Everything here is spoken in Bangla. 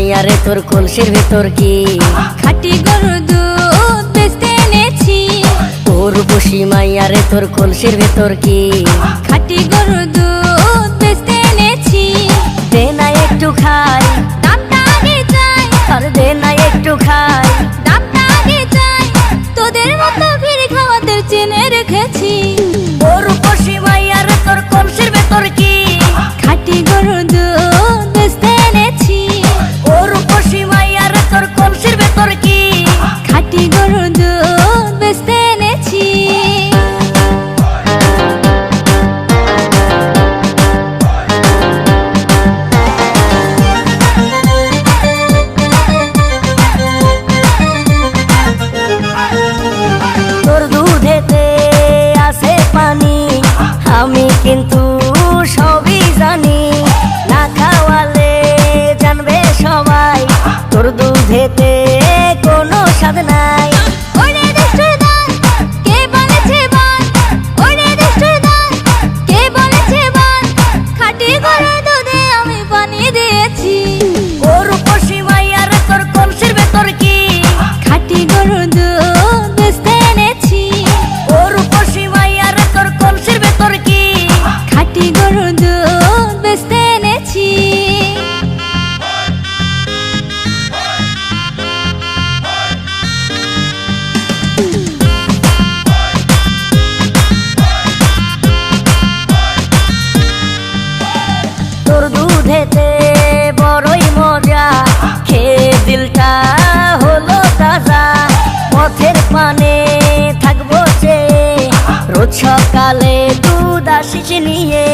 মাইয়া রে তোর কলসির ভেতর কি খাঁটি গরুর দুধ বেচতে এনেছি। রূপসী মাইয়া রে তোর কলসির ভেতর কি খাঁটি গরুর দুধ বেচতে এনেছি। দে না একটু খাই, দামটা আগে চাই, আর দে না একটু খাই। দামটা আগে চাই, তোদের মতো ভিড় খাওয়াতে চেনে রেখেছি। রূপসী মাইয়া রে তোর কলসির ভেতর কি খাঁটি গরুর দুধ বেচতে এনেছি। রূপসী মাইয়া রে তোর কলসির ভেতর কি খাঁটি গরুর দুধ বেচতে এনেছি। তোর দুধেতে আছে পানি, আমি কিন্তু সবই জানি। না খাওয়ালে জানবে সবাই তোর দুধেতে কোনো স্বাদ নাই। ওরে দুষ্টুর দল, কে বলেছে বল? ওরে দুষ্টুর দল, কে বলেছে বল? খাঁটি গরুর দুধে আমি পানি দিয়েছি। রূপসী মাইয়া রে তোর কলসির ভেতর কি খাঁটি গরুর দুধ বেচতে এনেছি। রূপসী মাইয়া রে তোর কলসির ভেতর কি খাঁটি গরুর দুধ বেচতে এনেছি। তোর দুধেতে বড়ই মজা, খেয়ে দিলটা হলো তাজা। পথের পানে থাকবো চেয়ে, রোজ সকালে দুধ আসিস নিয়ে।